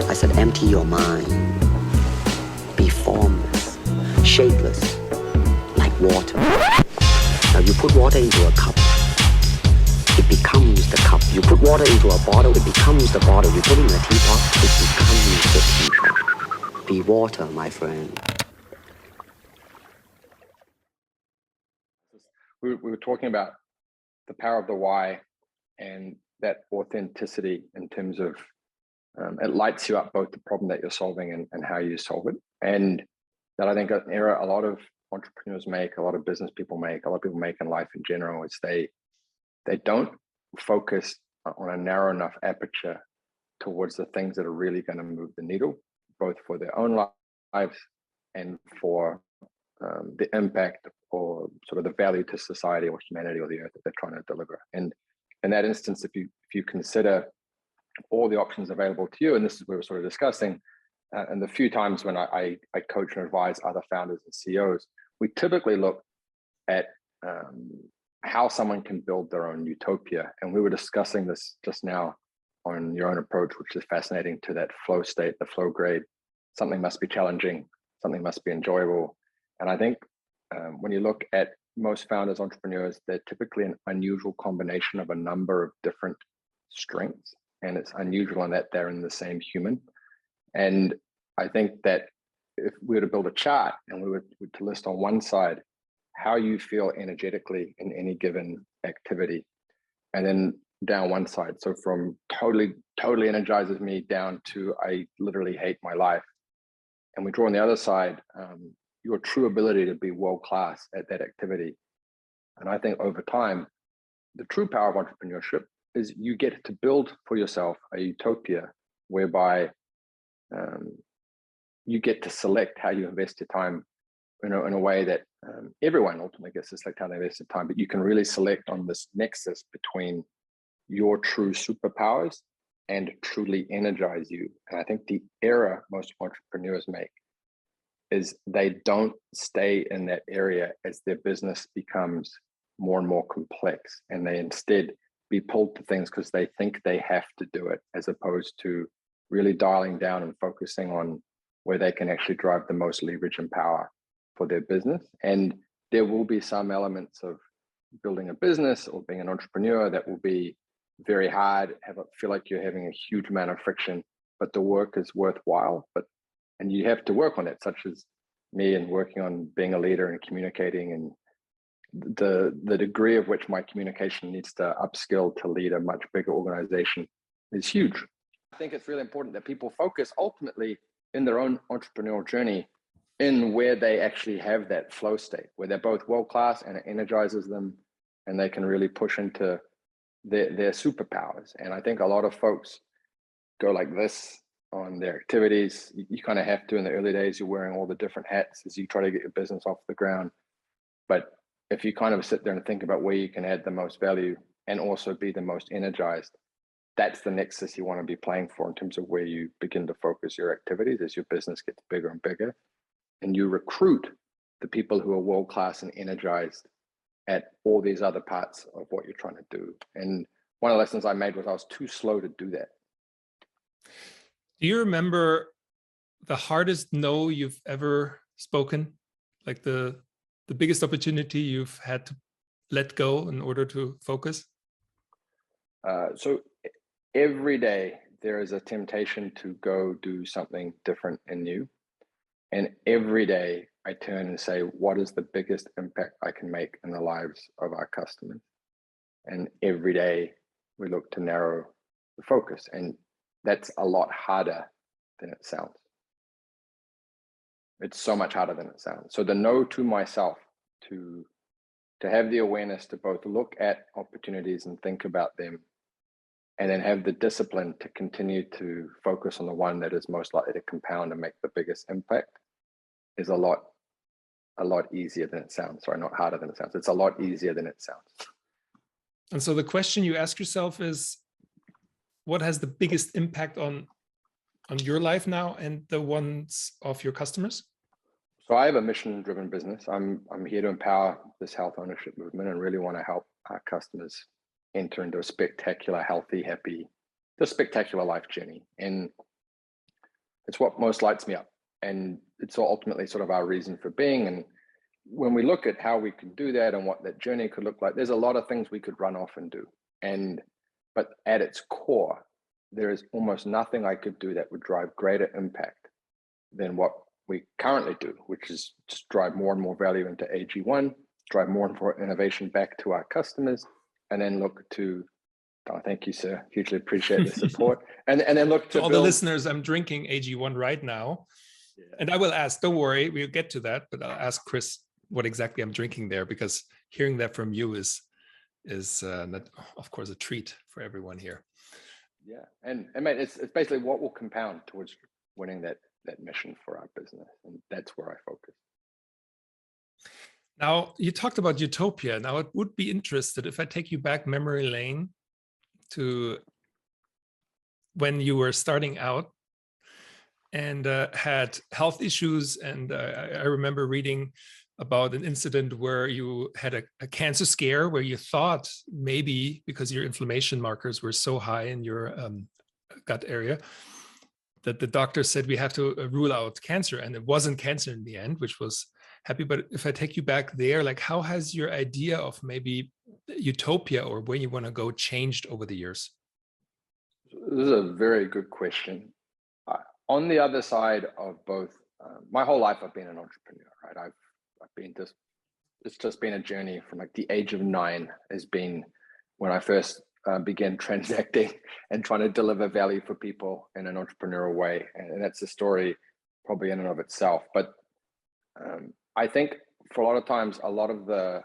I said, empty your mind. Be formless, shapeless, like water. Now you put water into a cup, it becomes the cup. You put water into a bottle, it becomes the bottle. You put it in a teapot, it becomes the teapot. Be water, my friend. We were talking about the power of the why and that authenticity in terms of it lights you up, both the problem that you're solving and how you solve it. And that I think an error a lot of entrepreneurs make, a lot of business people make, a lot of people make in life in general is they don't focus on a narrow enough aperture towards the things that are really going to move the needle, both for their own lives and for the impact or sort of the value to society or humanity or the earth that they're trying to deliver. And in that instance, if you consider all the options available to you, and this is what we're sort of discussing, and the few times when I coach and advise other founders and CEOs, we typically look at how someone can build their own utopia. And we were discussing this just now on your own approach, which is fascinating, to that flow state, the flow grade. Something must be challenging, something must be enjoyable. And I think when you look at most founders, entrepreneurs, they're typically an unusual combination of a number of different strengths. And it's unusual in that they're in the same human. And I think that if we were to build a chart and we were to list on one side how you feel energetically in any given activity, and then down one side, so from totally energizes me down to I literally hate my life, and we draw on the other side your true ability to be world-class at that activity. And I think over time, the true power of entrepreneurship is you get to build for yourself a utopia whereby you get to select how you invest your time, in a way that everyone ultimately gets to select how they invest their time, but you can really select on this nexus between your true superpowers and truly energize you. And I think the error most entrepreneurs make is they don't stay in that area as their business becomes more and more complex, and they instead be pulled to things because they think they have to do it, as opposed to really dialing down and focusing on where they can actually drive the most leverage and power for their business. And there will be some elements of building a business or being an entrepreneur that will be very hard, feel like you're having a huge amount of friction, but the work is worthwhile. And you have to work on it, such as me and working on being a leader and communicating, and the degree of which my communication needs to upskill to lead a much bigger organization is huge. I think it's really important that people focus ultimately in their own entrepreneurial journey in where they actually have that flow state, where they're both world-class and it energizes them and they can really push into their superpowers. And I think a lot of folks go like this on their activities. You kind of have to in the early days. You're wearing all the different hats as you try to get your business off the ground. But if you kind of sit there and think about where you can add the most value and also be the most energized, that's the nexus you want to be playing for in terms of where you begin to focus your activities as your business gets bigger and bigger. And you recruit the people who are world-class and energized at all these other parts of what you're trying to do. And one of the lessons I made was I was too slow to do that. Do you remember the hardest no you've ever spoken? Like the biggest opportunity you've had to let go in order to focus? So every day there is a temptation to go do something different and new. And every day I turn and say, what is the biggest impact I can make in the lives of our customers? And every day we look to narrow the focus. And that's a lot harder than it sounds. It's so much harder than it sounds. So the no to myself, to have the awareness to both look at opportunities and think about them, and then have the discipline to continue to focus on the one that is most likely to compound and make the biggest impact, is a lot easier than it sounds. Sorry, not harder than it sounds. It's a lot easier than it sounds. And so the question you ask yourself is, what has the biggest impact on your life now and the ones of your customers? So I have a mission-driven business. I'm here to empower this health ownership movement and really want to help our customers enter into a spectacular, healthy, happy, the spectacular life journey. And it's what most lights me up. And it's ultimately sort of our reason for being. And when we look at how we can do that and what that journey could look like, there's a lot of things we could run off and do. But at its core, there is almost nothing I could do that would drive greater impact than what we currently do, which is just drive more and more value into AG1, drive more and more innovation back to our customers, and then look to, oh, thank you, sir. Hugely appreciate the support. And then look to all build... the listeners, I'm drinking AG1 right now. Yeah. And I will ask, don't worry, we'll get to that, but I'll ask Chris what exactly I'm drinking there, because hearing that from you is of course a treat for everyone here. Yeah, and mate, it's basically what will compound towards winning that mission for our business, and that's where I focus. Now, you talked about Utopia. Now, I would be interested if I take you back memory lane to when you were starting out and had health issues. And I remember reading about an incident where you had a cancer scare where you thought maybe because your inflammation markers were so high in your gut area that the doctor said we have to rule out cancer, and it wasn't cancer in the end, which was happy. But if I take you back there, like how has your idea of maybe Utopia or where you want to go changed over the years? This is a very good question. On the other side of both, my whole life I've been an entrepreneur, right? I've been just, it's just been a journey from like the age of 9 has been when I first began transacting and trying to deliver value for people in an entrepreneurial way. And that's a story probably in and of itself. But I think for a lot of times, a lot of the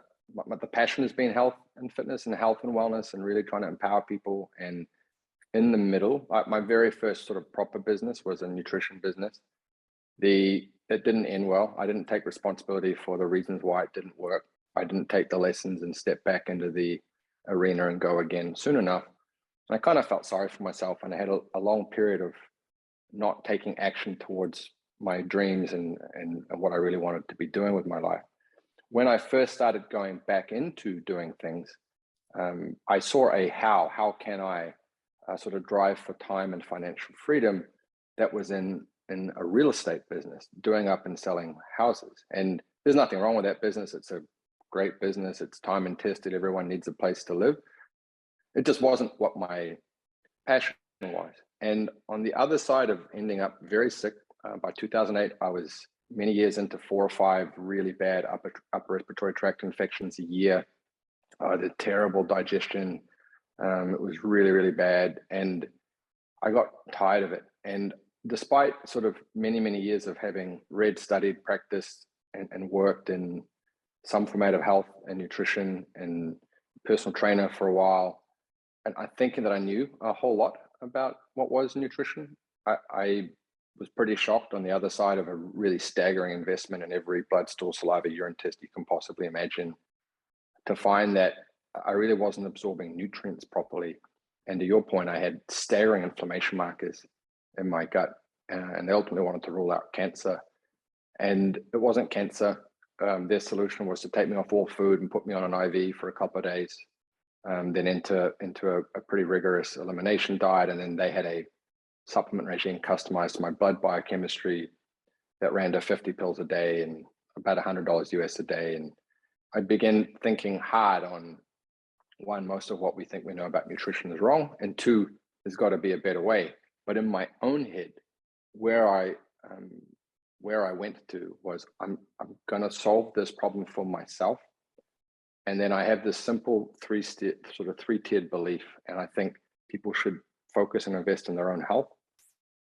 passion has been health and fitness and health and wellness and really trying to empower people. And in the middle, my very first sort of proper business was a nutrition business. It didn't end well. I didn't take responsibility for the reasons why it didn't work. I didn't take the lessons and step back into the arena and go again soon enough. And I kind of felt sorry for myself, and I had a long period of not taking action towards my dreams and what I really wanted to be doing with my life. When I first started going back into doing things, I saw how can I sort of drive for time and financial freedom that was in a real estate business, doing up and selling houses. And there's nothing wrong with that business. It's a great business. It's time and tested. Everyone needs a place to live. It just wasn't what my passion was. And on the other side of ending up very sick, by 2008, I was many years into 4 or 5 really bad upper respiratory tract infections a year. The terrible digestion. It was really, really bad. And I got tired of it. And despite sort of many, many years of having read, studied, practiced, and worked in some format of health and nutrition and personal trainer for a while, and I'm thinking that I knew a whole lot about what was nutrition, I was pretty shocked on the other side of a really staggering investment in every blood, stool, saliva, urine test you can possibly imagine, to find that I really wasn't absorbing nutrients properly. And to your point, I had staggering inflammation markers in my gut, and they ultimately wanted to rule out cancer. And it wasn't cancer. Their solution was to take me off all food and put me on an IV for a couple of days, then into a pretty rigorous elimination diet. And then they had a supplement regime customized to my blood biochemistry that ran to 50 pills a day and about $100 US a day. And I began thinking hard on, 1, most of what we think we know about nutrition is wrong, and 2, there's got to be a better way. But in my own head, where I went to was, I'm going to solve this problem for myself. And then I have this simple 3-tiered belief. And I think people should focus and invest in their own health.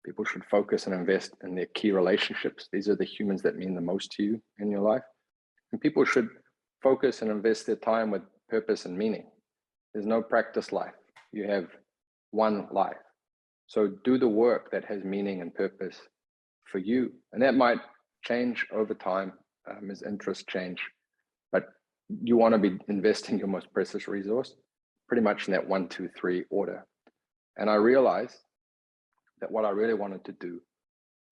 People should focus and invest in their key relationships. These are the humans that mean the most to you in your life. And people should focus and invest their time with purpose and meaning. There's no practice life. You have one life. So do the work that has meaning and purpose for you. And that might change over time as interests change. But you want to be investing your most precious resource pretty much in that 1, 2, 3 order. And I realized that what I really wanted to do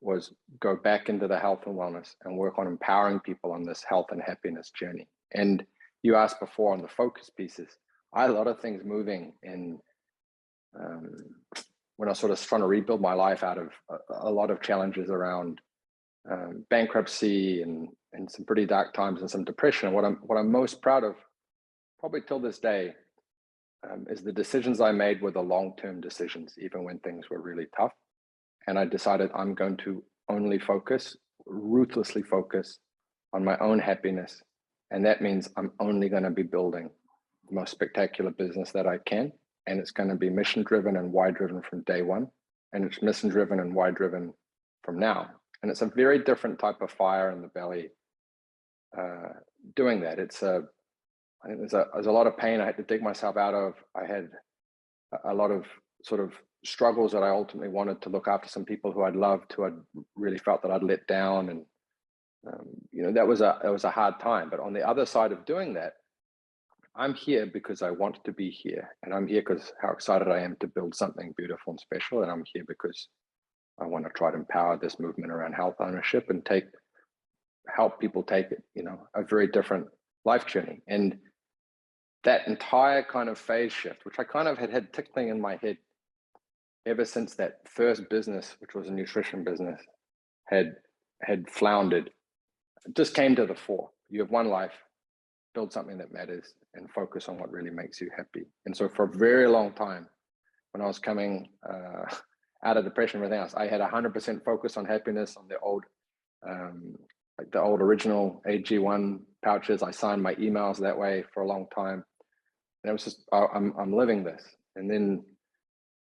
was go back into the health and wellness and work on empowering people on this health and happiness journey. And you asked before on the focus pieces, I had a lot of things moving in when I was sort of trying to rebuild my life out of a lot of challenges around bankruptcy and some pretty dark times and some depression. And what I'm most proud of, probably till this day, is the decisions I made were the long-term decisions, even when things were really tough. And I decided I'm going to only ruthlessly focus on my own happiness. And that means I'm only going to be building the most spectacular business that I can. And it's going to be mission-driven and why-driven from day one. And it's mission-driven and why-driven from now. And it's a very different type of fire in the belly doing that. I think there's a lot of pain I had to dig myself out of. I had a lot of sort of struggles that I ultimately wanted to look after some people who I'd loved, who I'd really felt that I'd let down. And, that was a hard time. But on the other side of doing that, I'm here because I want to be here. And I'm here because how excited I am to build something beautiful and special. And I'm here because I want to try to empower this movement around health ownership and help people take it, a very different life journey. And that entire kind of phase shift, which I kind of had tickling in my head ever since that first business, which was a nutrition business, had floundered, it just came to the fore. You have one life, build something that matters and focus on what really makes you happy. And so for a very long time, when I was coming out of depression and everything else, I had 100% focus on happiness, on the old original AG1 pouches. I signed my emails that way for a long time. And it was just, I'm living this. And then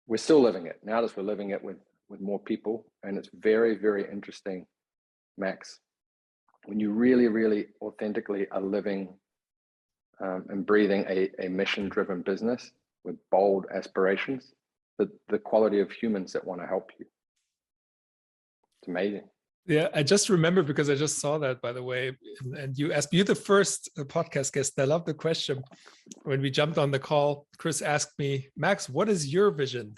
we're still living it. Now that we're living it with more people. And it's very, very interesting, Max, when you really, really authentically are living and breathing a mission-driven business with bold aspirations, the quality of humans that want to help you. It's amazing. Yeah, I just remember because I just saw that, by the way, and you asked, you're the first podcast guest. I love the question. When we jumped on the call, Chris asked me, Max, what is your vision?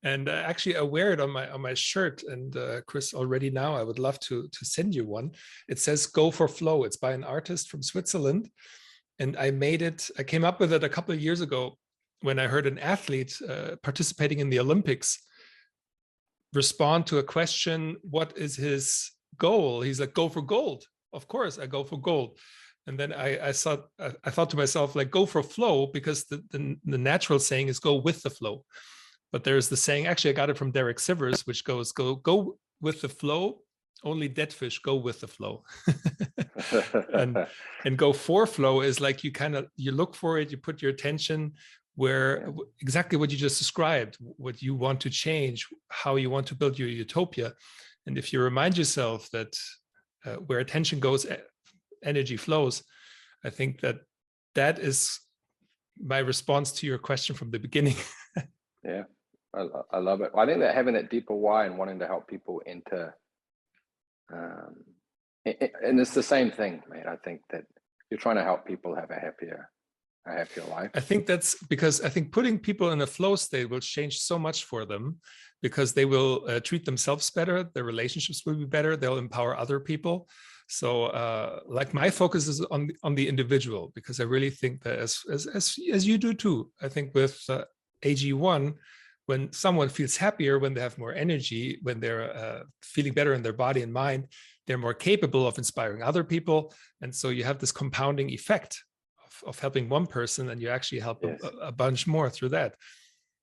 And actually I wear it on my shirt. And Chris, already now, I would love to send you one. It says "Go for Flow." It's by an artist from Switzerland. And I came up with it a couple of years ago when I heard an athlete participating in the Olympics respond to a question, what is his goal? He's like, go for gold. Of course, I go for gold. And then I thought to myself, like, go for flow, because the natural saying is go with the flow. But there's the saying, actually, I got it from Derek Sivers, which goes, go with the flow, only dead fish go with the flow. and go for flow is like you look for it, you put your attention where exactly what you just described, what you want to change, how you want to build your utopia. And if you remind yourself that where attention goes, energy flows, I think that is my response to your question from the beginning. Yeah, I love it. I think that having that deeper why and wanting to help people enter, and it's the same thing, man. I think that you're trying to help people have a happier life. I think that's because I think putting people in a flow state will change so much for them, because they will treat themselves better, their relationships will be better, they'll empower other people. So like my focus is on the individual, because I really think that as you do too, I think with AG1, when someone feels happier, when they have more energy, when they're feeling better in their body and mind, they're more capable of inspiring other people. And so you have this compounding effect of helping one person, and you actually help a bunch more through that.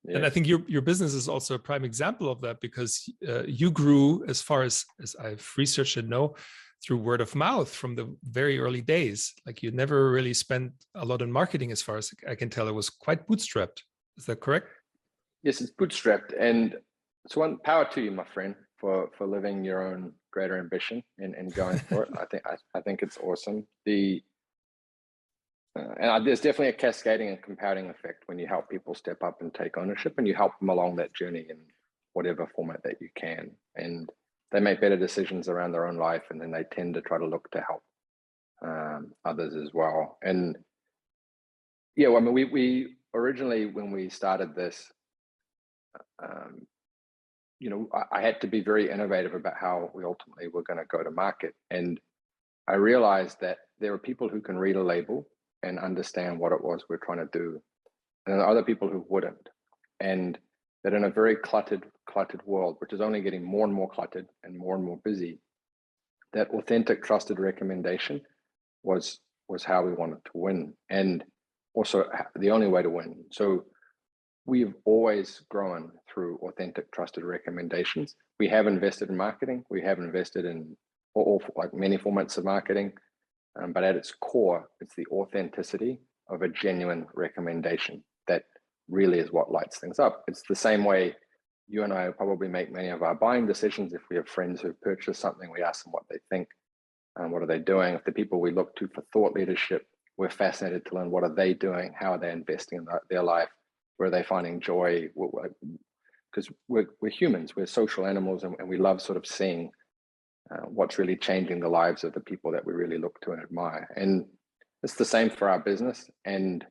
Yes. And I think your business is also a prime example of that, because you grew, as far as I've researched and know, through word of mouth from the very early days. Like you never really spent a lot on marketing, as far as I can tell. It was quite bootstrapped. Is that correct? Yes, it's bootstrapped. And it's one power to you, my friend, for living your own greater ambition and going for it. I think it's awesome. And there's definitely a cascading and compounding effect when you help people step up and take ownership, and you help them along that journey in whatever format that you can. And they make better decisions around their own life, and then they tend to try to look to help others as well. And yeah, I mean, we originally, when we started this, I had to be very innovative about how we ultimately were going to go to market. And I realized that there are people who can read a label and understand what it was we're trying to do, and there are other people who wouldn't. And that in a very cluttered world, which is only getting more and more cluttered and more busy, that authentic, trusted recommendation was how we wanted to win, and also the only way to win. So we've always grown through authentic, trusted recommendations. We have invested in marketing. We have invested in all like many formats of marketing, but at its core, it's the authenticity of a genuine recommendation that really is what lights things up. It's the same way you and I probably make many of our buying decisions. If we have friends who've purchased something, we ask them what they think and what are they doing. If the people we look to for thought leadership, we're fascinated to learn what are they doing, how are they investing in their life, where are they finding joy, because we're humans, we're social animals, and we love sort of seeing what's really changing the lives of the people that we really look to and admire. And it's the same for our business. And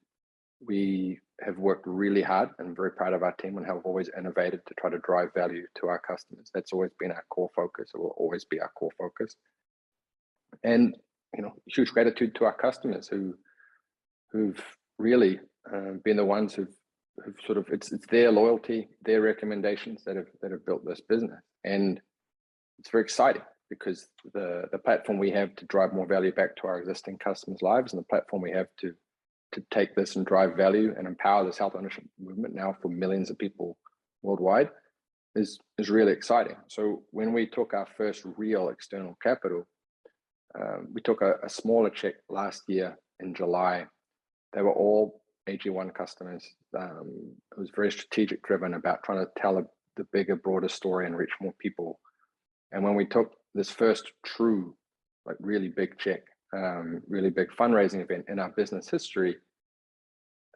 we have worked really hard and very proud of our team and have always innovated to try to drive value to our customers. That's always been our core focus. It will always be our core focus. And, you know, huge gratitude to our customers who've really been the ones who've sort of, it's their loyalty, their recommendations that have built this business. And it's very exciting because the platform we have to drive more value back to our existing customers' lives, and the platform we have to take this and drive value and empower this health ownership movement now for millions of people worldwide is really exciting. So when we took our first real external capital, we took a smaller check last year in July. They were all AG1 customers. It was very strategic driven about trying to tell the bigger, broader story and reach more people. And when we took this first true, like really big check, really big fundraising event in our business history,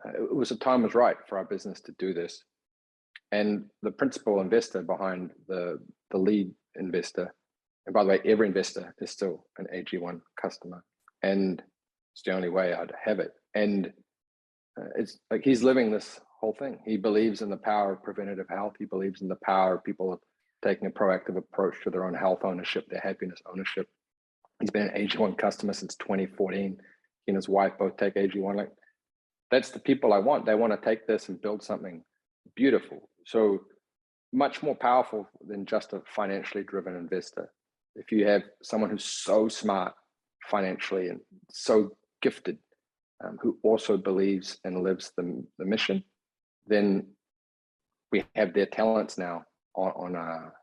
it was the time was right for our business to do this. And the principal investor behind the lead investor, and by the way, every investor is still an AG1 customer, and it's the only way I'd have it. And it's like he's living this whole thing. He believes in the power of preventative health. He believes in the power of people taking a proactive approach to their own health ownership, their happiness ownership. He's been an AG1 customer since 2014. He and his wife both take AG1. Like, that's the people I want. They want to take this and build something beautiful. So much more powerful than just a financially driven investor. If you have someone who's so smart financially and so gifted, who also believes and lives the mission, then we have their talents now on our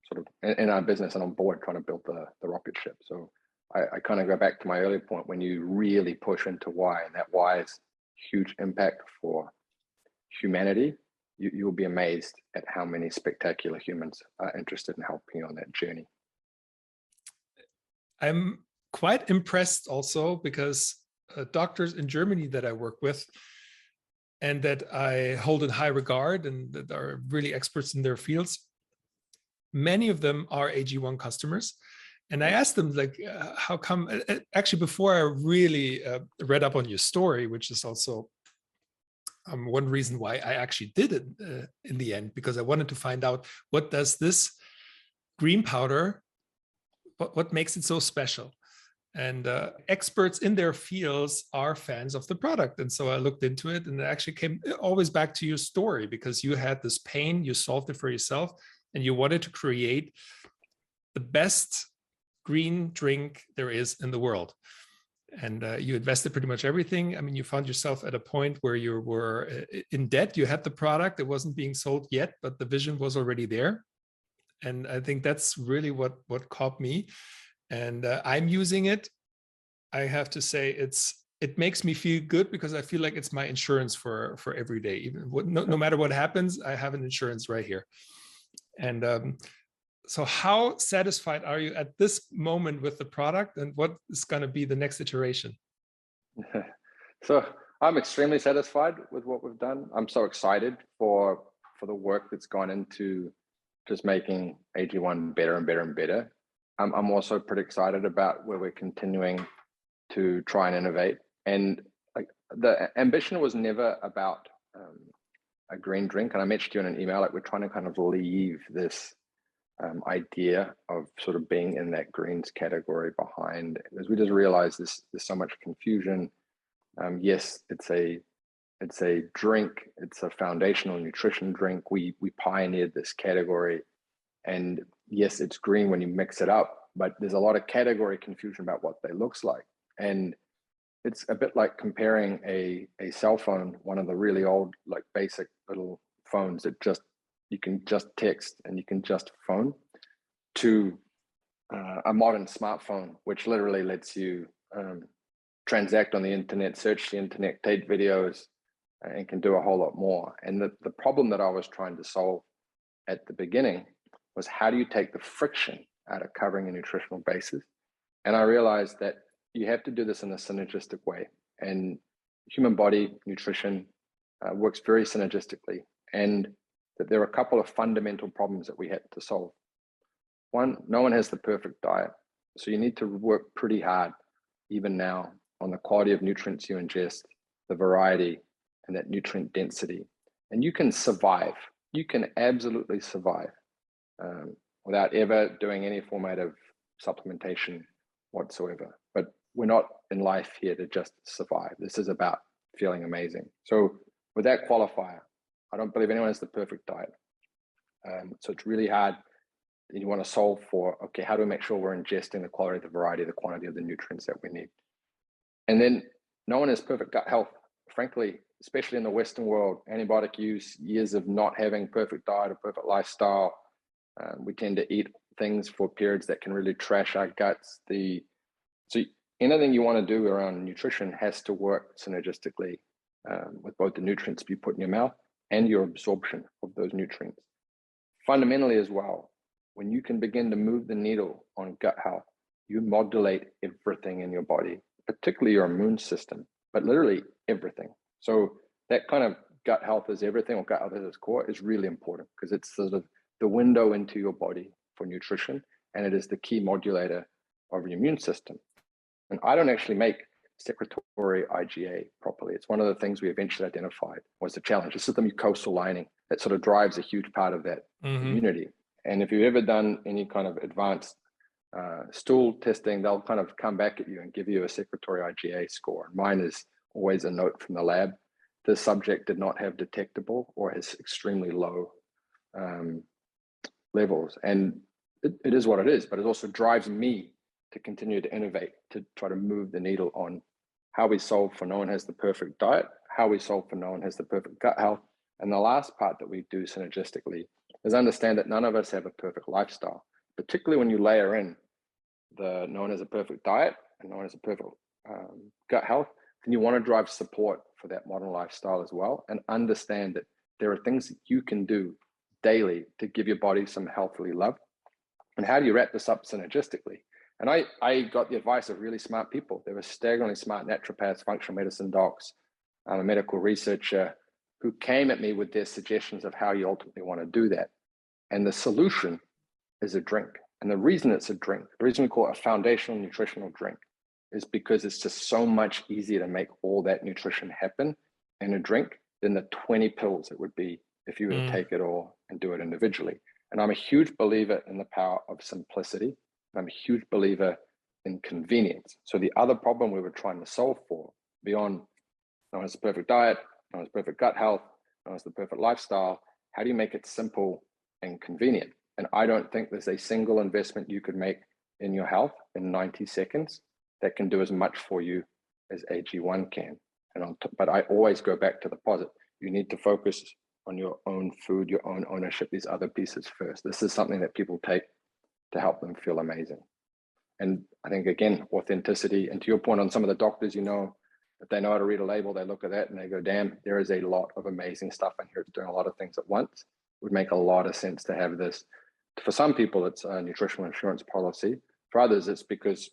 sort of in our business and on board trying to build the rocket ship. So I kind of go back to my earlier point, when you really push into why, and that why is huge impact for humanity, you'll be amazed at how many spectacular humans are interested in helping you on that journey. I'm quite impressed also because doctors in Germany that I work with and that I hold in high regard and that are really experts in their fields, many of them are AG1 customers. And I asked them, like, how come, actually, before I really read up on your story, which is also one reason why I actually did it in the end, because I wanted to find out what does this green powder, what makes it so special? And experts in their fields are fans of the product. And so I looked into it, and it actually came always back to your story, because you had this pain, you solved it for yourself, and you wanted to create the best green drink there is in the world. And you invested pretty much everything. I mean, you found yourself at a point where you were in debt. You had the product, it wasn't being sold yet, but the vision was already there. And I think that's really what caught me. And I'm using it. I have to say it makes me feel good, because I feel like it's my insurance for every day. Even no matter what happens, I have an insurance right here. And so how satisfied are you at this moment with the product, and what is going to be the next iteration? So I'm extremely satisfied with what we've done. I'm so excited for the work that's gone into just making AG1 better and better and better. I'm also pretty excited about where we're continuing to try and innovate. And like, the ambition was never about a green drink. And I mentioned to you in an email, like, we're trying to kind of leave this idea of sort of being in that greens category behind, because we just realized there's so much confusion. Yes, it's a It's a drink. It's a foundational nutrition drink. We pioneered this category. And yes, it's green when you mix it up, but there's a lot of category confusion about what they looks like. And it's a bit like comparing a cell phone, one of the really old, like basic little phones that just, you can just text and you can just phone, to a modern smartphone, which literally lets you transact on the internet, search the internet, take videos, and can do a whole lot more. And the problem that I was trying to solve at the beginning was, how do you take the friction out of covering a nutritional basis? And I realized that you have to do this in a synergistic way. And human body nutrition works very synergistically. And that there are a couple of fundamental problems that we had to solve. One, no one has the perfect diet. So you need to work pretty hard, even now, on the quality of nutrients you ingest, the variety, and that nutrient density. And you can survive. You can absolutely survive without ever doing any format of supplementation whatsoever. But we're not in life here to just survive. This is about feeling amazing. So with that qualifier, I don't believe anyone has the perfect diet. So it's really hard. You want to solve for, okay, how do we make sure we're ingesting the quality, the variety, the quantity of the nutrients that we need? And then no one has perfect gut health. Frankly, especially in the Western world, antibiotic use, years of not having perfect diet or perfect lifestyle. We tend to eat things for periods that can really trash our guts. So anything you want to do around nutrition has to work synergistically with both the nutrients you put in your mouth and your absorption of those nutrients. Fundamentally as well, when you can begin to move the needle on gut health, you modulate everything in your body, particularly your immune system, but literally everything. So that kind of gut health is everything, or gut health at its core, is really important, because it's sort of the window into your body for nutrition, and it is the key modulator of your immune system. And I don't actually make secretory IgA properly. It's one of the things we eventually identified was the challenge. It's the mucosal lining that sort of drives a huge part of that immunity. And if you've ever done any kind of advanced stool testing, they'll kind of come back at you and give you a secretory IgA score. Mine is always a note from the lab. The subject did not have detectable or has extremely low levels. And it is what it is, but it also drives me to continue to innovate, to try to move the needle on how we solve for no one has the perfect diet, how we solve for no one has the perfect gut health. And the last part that we do synergistically is understand that none of us have a perfect lifestyle, particularly when you layer in the no one has a perfect diet and no one has a perfect gut health. Then you want to drive support for that modern lifestyle as well, and understand that there are things that you can do daily to give your body some healthily love. And how do you wrap this up synergistically? And I got the advice of really smart people. They were staggeringly smart naturopaths, functional medicine docs. I'm a medical researcher, who came at me with their suggestions of how you ultimately want to do that. And the solution is a drink. And the reason it's a drink, the reason we call it a foundational nutritional drink, is because it's just so much easier to make all that nutrition happen in a drink than the 20 pills it would be if you were to take it all and do it individually. And I'm a huge believer in the power of simplicity. I'm a huge believer in convenience. So the other problem we were trying to solve for, beyond no one has a perfect diet, no one has perfect gut health, no one has the perfect lifestyle, how do you make it simple and convenient? And I don't think there's a single investment you could make in your health in 90 seconds that can do as much for you as AG1 can. But I always go back to the posit. You need to focus on your own food, your own ownership, these other pieces first. This is something that people take to help them feel amazing. And I think, again, authenticity. And to your point on some of the doctors, you know, if they know how to read a label, they look at that and they go, damn, there is a lot of amazing stuff in here. It's doing a lot of things at once. It would make a lot of sense to have this. For some people, it's a nutritional insurance policy. For others, it's because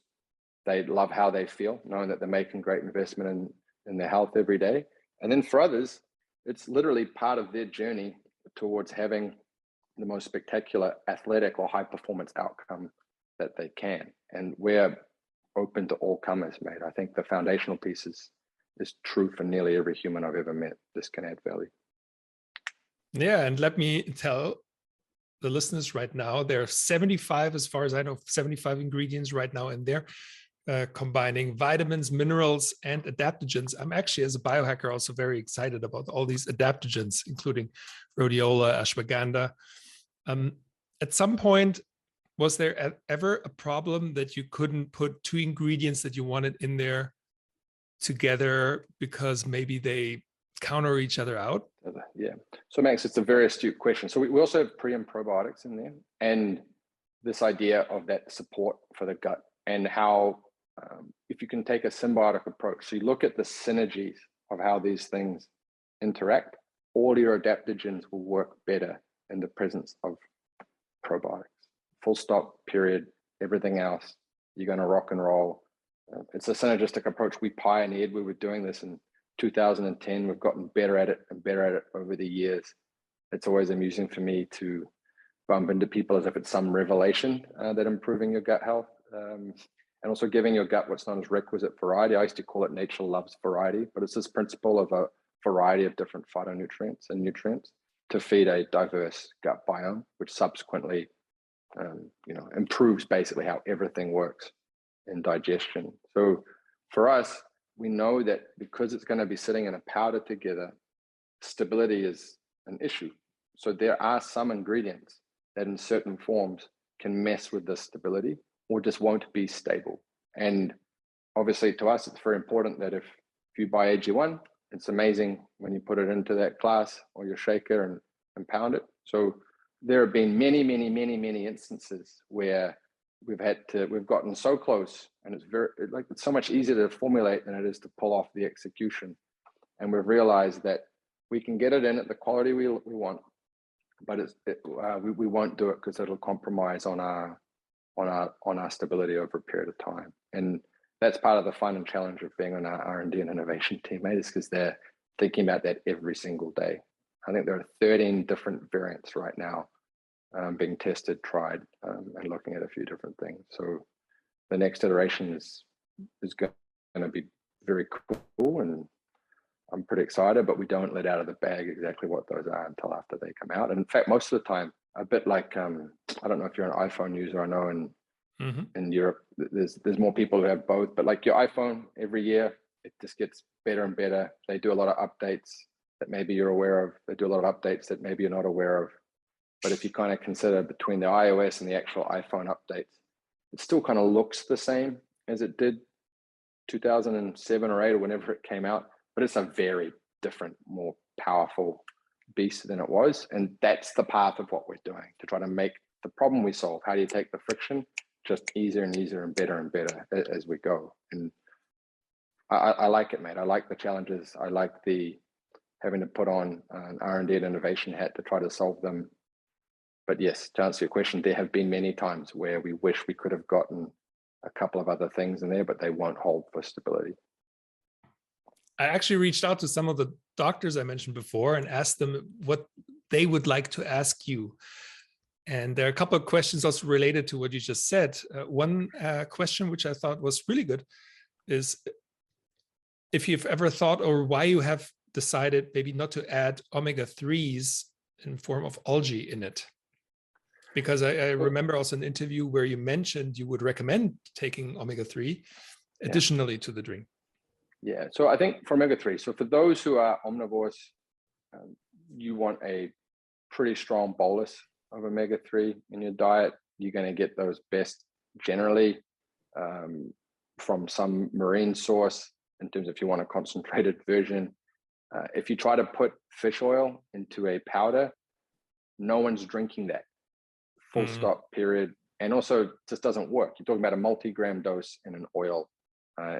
they love how they feel, knowing that they're making great investment in their health every day. And then for others, it's literally part of their journey towards having the most spectacular athletic or high performance outcome that they can. And we're open to all comers, mate. I think the foundational piece is true for nearly every human I've ever met. This can add value. Yeah, and let me tell the listeners right now, there are 75, as far as I know, 75 ingredients right now in there. combining vitamins, minerals, and adaptogens. I'm actually, as a biohacker, also very excited about all these adaptogens, including rhodiola, ashwagandha. At some point, was there ever a problem that you couldn't put two ingredients that you wanted in there together because maybe they counter each other out? Yeah. So Max, it's a very astute question. So we also have pre and probiotics in there, and this idea of that support for the gut, and how if you can take a symbiotic approach, so you look at the synergies of how these things interact, all your adaptogens will work better in the presence of probiotics. Full stop, period. Everything else, you're going to rock and roll. It's a synergistic approach. We pioneered. We were doing this in 2010. We've gotten better at it and better at it over the years. It's always amusing for me to bump into people as if it's some revelation that improving your gut health, and also giving your gut what's known as requisite variety. I used to call it nature loves variety, but it's this principle of a variety of different phytonutrients and nutrients to feed a diverse gut biome, which subsequently improves basically how everything works in digestion. So for us, we know that because it's going to be sitting in a powder together, stability is an issue. So there are some ingredients that in certain forms can mess with this stability or just won't be stable. And obviously to us, it's very important that if you buy AG1, it's amazing when you put it into that glass or your shaker and pound it. So there have been many, many, many, many instances where we've gotten so close, and it's so much easier to formulate than it is to pull off the execution. And we've realized that we can get it in at the quality we want, but we won't do it because it'll compromise on our stability over a period of time. And that's part of the fun and challenge of being on our R&D and innovation team, mate, is because they're thinking about that every single day. I think there are 13 different variants right now being tested, tried, and looking at a few different things. So the next iteration is going to be very cool, and I'm pretty excited, but we don't let out of the bag exactly what those are until after they come out. And in fact, most of the time, a bit like, I don't know if you're an iPhone user. I know in Europe, there's more people who have both, but like your iPhone, every year, it just gets better and better. They do a lot of updates that maybe you're aware of. They do a lot of updates that maybe you're not aware of. But if you kind of consider between the iOS and the actual iPhone updates, it still kind of looks the same as it did 2007 or 8 or whenever it came out, but it's a very different, more powerful beast than it was. And that's the path of what we're doing to try to make the problem we solve. How do you take the friction just easier and easier and better as we go? And I like it, mate. I like the challenges. I like the having to put on an R&D and innovation hat to try to solve them. But yes, to answer your question, there have been many times where we wish we could have gotten a couple of other things in there, but they won't hold for stability. I actually reached out to some of the doctors I mentioned before and asked them what they would like to ask you. And there are a couple of questions also related to what you just said. One question, which I thought was really good, is if you've ever thought, or why you have decided maybe not to add omega-3s in form of algae in it. Because I remember also an interview where you mentioned you would recommend taking omega-3 additionally to the drink. Yeah, so I think for omega-3, so for those who are omnivores, you want a pretty strong bolus of omega-3 in your diet. You're going to get those best generally from some marine source in terms of if you want a concentrated version. If you try to put fish oil into a powder, no one's drinking that. Full stop, period. And also it just doesn't work. You're talking about a multi-gram dose in an oil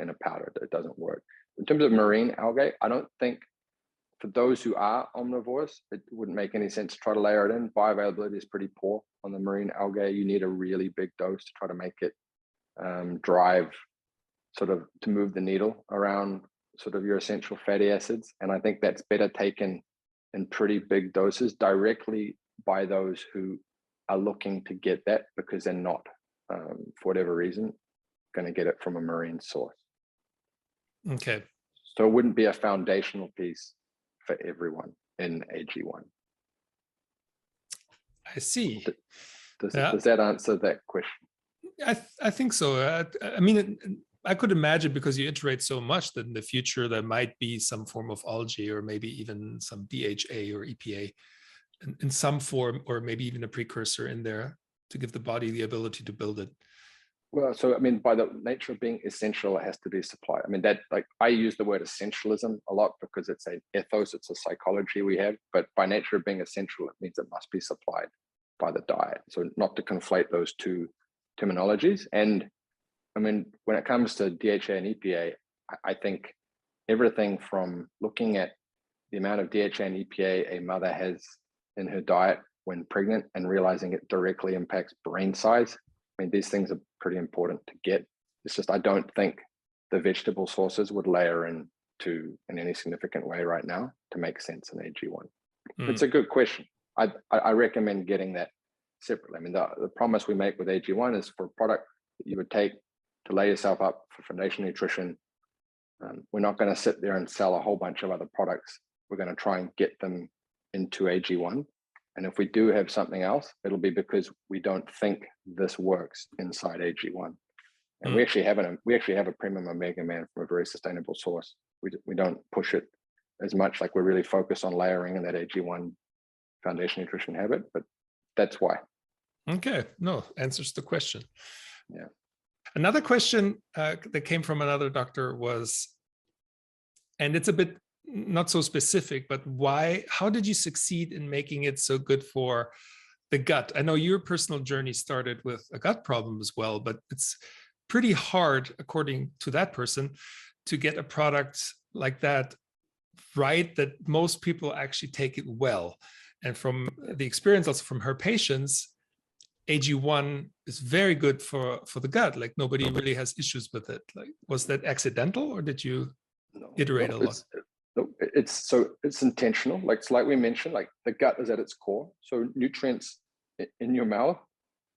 in a powder. It doesn't work. In terms of marine algae, I don't think for those who are omnivores, it wouldn't make any sense to try to layer it in. Bioavailability is pretty poor on the marine algae. You need a really big dose to try to make it drive sort of to move the needle around sort of your essential fatty acids. And I think that's better taken in pretty big doses directly by those who are looking to get that because they're not, for whatever reason, going to get it from a marine source. Okay. So it wouldn't be a foundational piece for everyone in AG1. I see. Does that answer that question? I think so. I mean, I could imagine, because you iterate so much, that in the future there might be some form of algae, or maybe even some DHA or EPA in some form, or maybe even a precursor in there to give the body the ability to build it. Well, so I mean, by the nature of being essential, it has to be supplied. I mean, that, like, I use the word essentialism a lot because it's an ethos, it's a psychology we have, but by nature of being essential, it means it must be supplied by the diet. So not to conflate those two terminologies. And I mean, when it comes to DHA and EPA, I think everything from looking at the amount of DHA and EPA a mother has in her diet when pregnant and realizing it directly impacts brain size. I mean, these things are pretty important to get. It's just, I don't think the vegetable sources would layer in any significant way right now to make sense in AG1. It's a good question. I recommend getting that separately. I mean, the promise we make with AG1 is for a product that you would take to lay yourself up for foundation nutrition. We're not going to sit there and sell a whole bunch of other products. We're going to try and get them into AG1. And if we do have something else, it'll be because we don't think this works inside AG1. And we actually have a premium omega man from a very sustainable source. We don't push it as much, like we're really focused on layering in that AG1 foundation nutrition habit, but that's why. Okay, no, answers the question. Yeah. Another question that came from another doctor was, and it's a bit not so specific, but how did you succeed in making it so good for the gut? I know your personal journey started with a gut problem as well, but it's pretty hard, according to that person, to get a product like that right, that most people actually take it well. And from the experience also from her patients, AG1 is very good for the gut. Like, nobody really has issues with it. Like, was that accidental, or did you iterate a lot? It's intentional. Like we mentioned, like the gut is at its core. So nutrients in your mouth,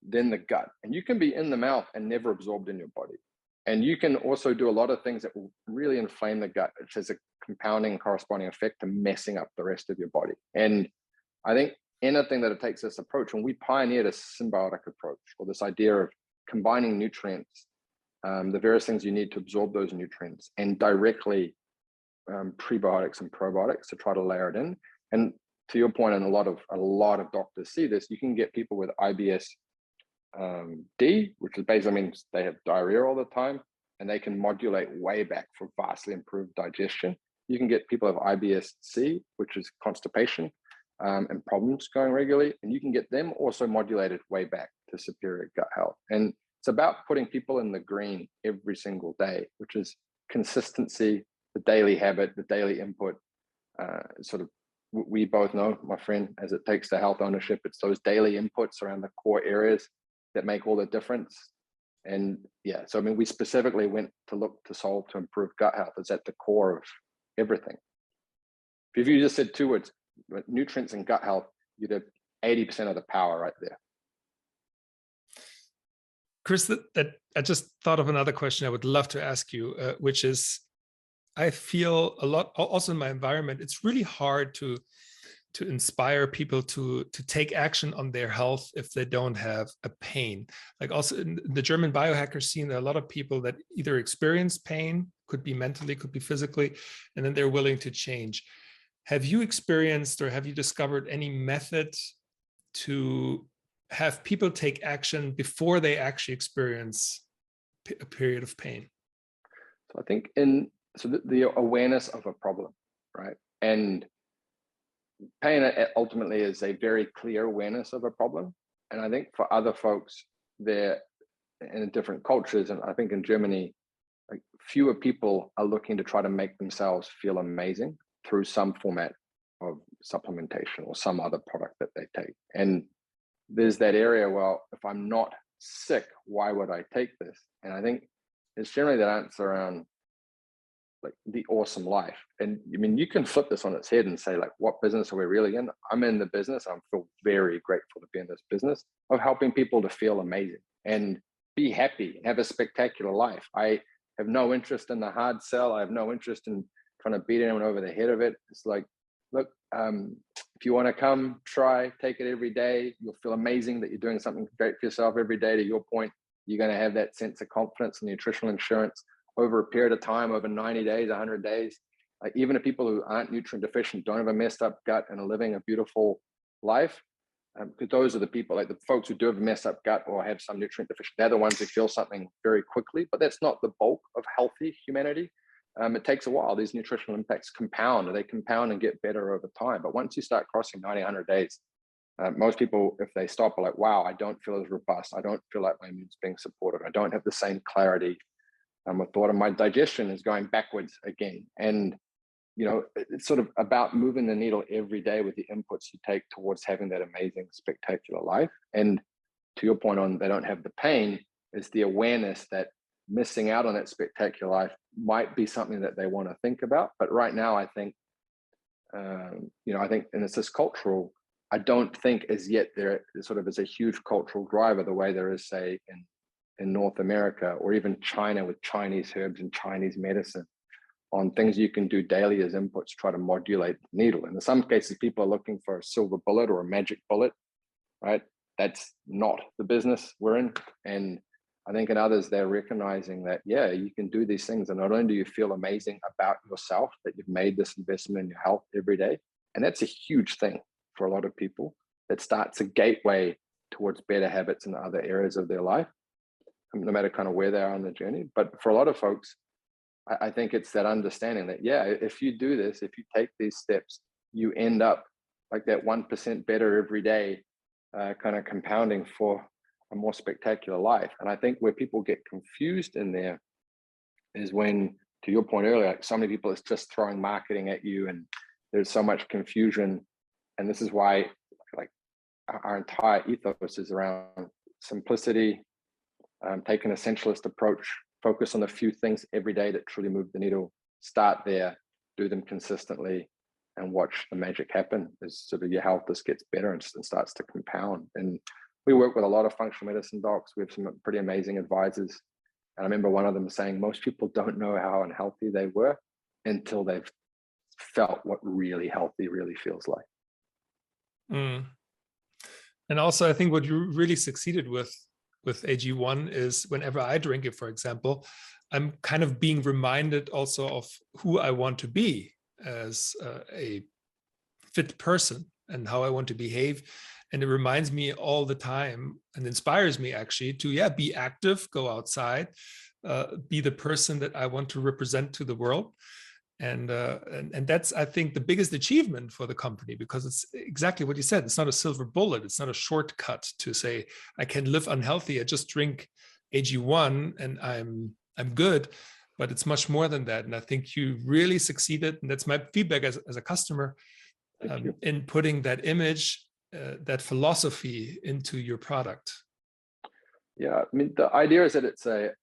then the gut, and you can be in the mouth and never absorbed in your body. And you can also do a lot of things that will really inflame the gut, which has a compounding corresponding effect to messing up the rest of your body. And I think anything that it takes this approach, and we pioneered a symbiotic approach, or this idea of combining nutrients, the various things you need to absorb those nutrients, and directly prebiotics and probiotics to try to layer it in. And to your point, and a lot of doctors see this, you can get people with IBS D, which is basically means they have diarrhea all the time, and they can modulate way back for vastly improved digestion. You can get people with IBS C, which is constipation and problems going regularly, and you can get them also modulated way back to superior gut health. And it's about putting people in the green every single day, which is consistency, the daily habit, the daily input. Sort of, we both know, my friend, as it takes to health ownership, it's those daily inputs around the core areas that make all the difference. And yeah, so I mean, we specifically went to look to solve to improve gut health. It's at the core of everything. If you just said two words, nutrients and gut health, you'd have 80% of the power right there. Chris, that I just thought of another question I would love to ask you, which is, I feel a lot also in my environment, it's really hard to inspire people to take action on their health if they don't have a pain. Like, also in the German biohacker scene, there are a lot of people that either experience pain, could be mentally, could be physically, and then they're willing to change. Have you experienced, or have you discovered any method to have people take action before they actually experience a period of pain? So I think the awareness of a problem, right? And pain ultimately is a very clear awareness of a problem. And I think for other folks, they're in different cultures, and I think in Germany, like, fewer people are looking to try to make themselves feel amazing through some format of supplementation or some other product that they take. And there's that area, well, if I'm not sick, why would I take this? And I think it's generally that answer around like the awesome life. And I mean, you can flip this on its head and say, like, what business are we really in? I'm in the business. I feel very grateful to be in this business of helping people to feel amazing and be happy and have a spectacular life. I have no interest in the hard sell. I have no interest in trying to beat anyone over the head of it. It's like, look, if you want to come, try, take it every day. You'll feel amazing that you're doing something great for yourself every day. To your point, you're going to have that sense of confidence and nutritional insurance. over a period of time, over 90 days, 100 days, like even if people who aren't nutrient deficient, don't have a messed up gut and are living a beautiful life, because those are the people, like the folks who do have a messed up gut or have some nutrient deficient, they're the ones who feel something very quickly, but that's not the bulk of healthy humanity. It takes a while. These nutritional impacts compound, they compound and get better over time. But once you start crossing 90, 100 days, most people, if they stop, are like, wow, I don't feel as robust. I don't feel like my immune's being supported. I don't have the same clarity with thought, and my digestion is going backwards again. And, you know, it's sort of about moving the needle every day with the inputs you take towards having that amazing, spectacular life. And to your point on they don't have the pain, is the awareness that missing out on that spectacular life might be something that they want to think about. But right now, I think, you know, I think, and it's this cultural, I don't think as yet there sort of is a huge cultural driver the way there is, say, in North America or even China with Chinese herbs and Chinese medicine, on things you can do daily as inputs, try to modulate the needle. And in some cases, people are looking for a silver bullet or a magic bullet, right? That's not the business we're in. And I think in others, they're recognizing that, yeah, you can do these things. And not only do you feel amazing about yourself, that you've made this investment in your health every day. And that's a huge thing for a lot of people. That starts a gateway towards better habits in other areas of their life, no matter kind of where they are on the journey. But for a lot of folks, I think it's that understanding that, yeah, if you do this, if you take these steps, you end up like that 1% better every day, kind of compounding for a more spectacular life. And I think where people get confused in there is when, to your point earlier, like so many people is just throwing marketing at you, and there's so much confusion. And this is why, like, our entire ethos is around simplicity, take an essentialist approach, focus on a few things every day that truly move the needle, start there, do them consistently, and watch the magic happen as sort of your health just gets better and starts to compound. And we work with a lot of functional medicine docs. We have some pretty amazing advisors. And I remember one of them saying, most people don't know how unhealthy they were until they've felt what really healthy really feels like. Mm. And also, I think what you really succeeded with AG1 is whenever I drink it, for example, I'm kind of being reminded also of who I want to be as a fit person and how I want to behave. And it reminds me all the time and inspires me actually to, yeah, be active, go outside, be the person that I want to represent to the world. And that's, I think, the biggest achievement for the company, because it's exactly what you said. It's not a silver bullet. It's not a shortcut to say, I can live unhealthy. I just drink AG1 and I'm good. But it's much more than that. And I think you really succeeded. And that's my feedback as a customer, in putting that image, that philosophy into your product. Yeah, I mean, the idea is that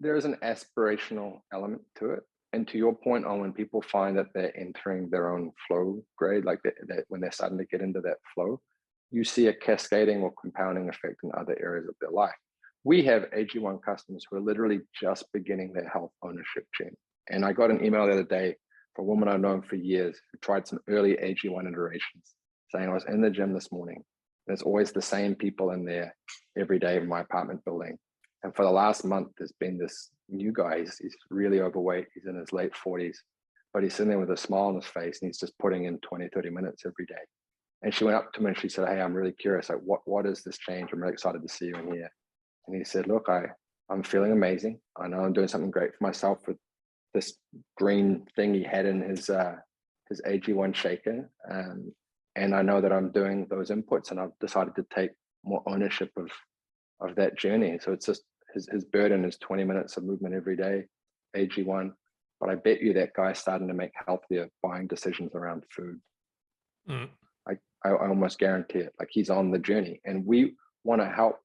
there is an aspirational element to it. And to your point on when people find that they're entering their own flow grade, like when they're starting to get into that flow, you see a cascading or compounding effect in other areas of their life. We have AG1 customers who are literally just beginning their health ownership journey. And I got an email the other day from a woman I've known for years who tried some early AG1 iterations, saying, I was in the gym this morning. There's always the same people in there every day in my apartment building. And for the last month, there's been this new guy. He's really overweight. He's in his late 40s, but he's sitting there with a smile on his face and he's just putting in 20, 30 minutes every day. And she went up to me and she said, hey, I'm really curious. Like, what is this change? I'm really excited to see you in here. And he said, look, I'm feeling amazing. I know I'm doing something great for myself with this green thing he had in his AG1 shaker. And I know that I'm doing those inputs, and I've decided to take more ownership of that journey. So it's just his burden is 20 minutes of movement every day, AG1. But I bet you that guy's starting to make healthier buying decisions around food. I almost guarantee it. Like, he's on the journey. And we want to help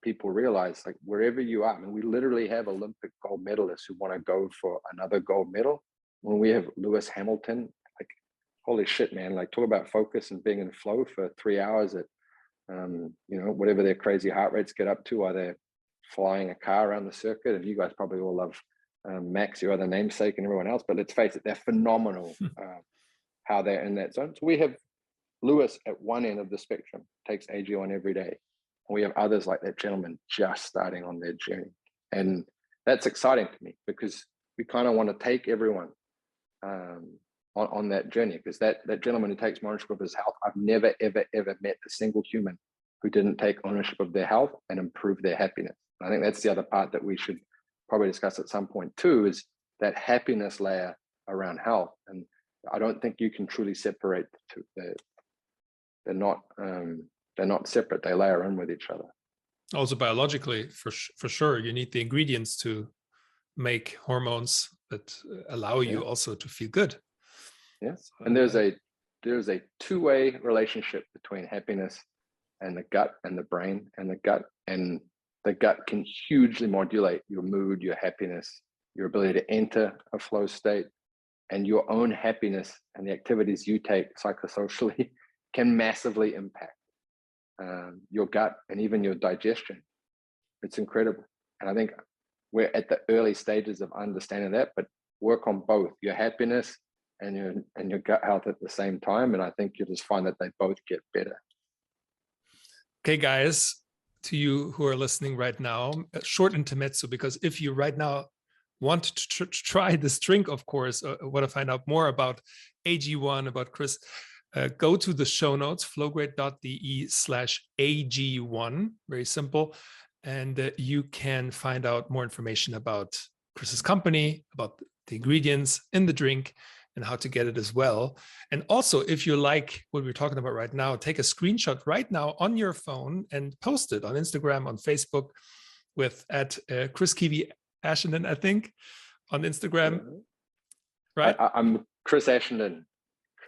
people realize, like, wherever you are, I mean, we literally have Olympic gold medalists who want to go for another gold medal. When we have Lewis Hamilton, like, holy shit, man, like, talk about focus and being in flow for 3 hours at, whatever their crazy heart rates get up to, while they're flying a car around the circuit. And you guys probably all love Max, your other namesake, and everyone else, but let's face it, they're phenomenal how they're in that zone. So we have Lewis at one end of the spectrum, takes AG1 every day. And we have others like that gentleman just starting on their journey. And that's exciting to me, because we kind of want to take everyone on that journey, because that gentleman who takes more ownership of his health, I've never, ever, ever met a single human who didn't take ownership of their health and improve their happiness. And I think that's the other part that we should probably discuss at some point too, is that happiness layer around health. And I don't think you can truly separate the two. They're not separate. They layer in with each other. Also biologically, for sure, you need the ingredients to make hormones that allow you also to feel good. Yes, and there's a two-way relationship between happiness and the gut and the brain and the gut. And the gut can hugely modulate your mood, your happiness, your ability to enter a flow state, and your own happiness and the activities you take psychosocially can massively impact your gut and even your digestion. It's incredible. And I think we're at the early stages of understanding that, but work on both your happiness and your gut health at the same time. And I think you'll just find that they both get better. Okay, guys, to you who are listening right now, a short intermezzo, because if you right now want to try this drink, of course, want to find out more about AG1, about Chris, go to the show notes, flowgrade.de/AG1, very simple. And you can find out more information about Chris's company, about the ingredients in the drink, and how to get it as well. And also, if you like what we're talking about right now, take a screenshot right now on your phone and post it on Instagram, on Facebook, with at Chris Ashenden, I think, on Instagram. Right? I'm Chris Ashenden.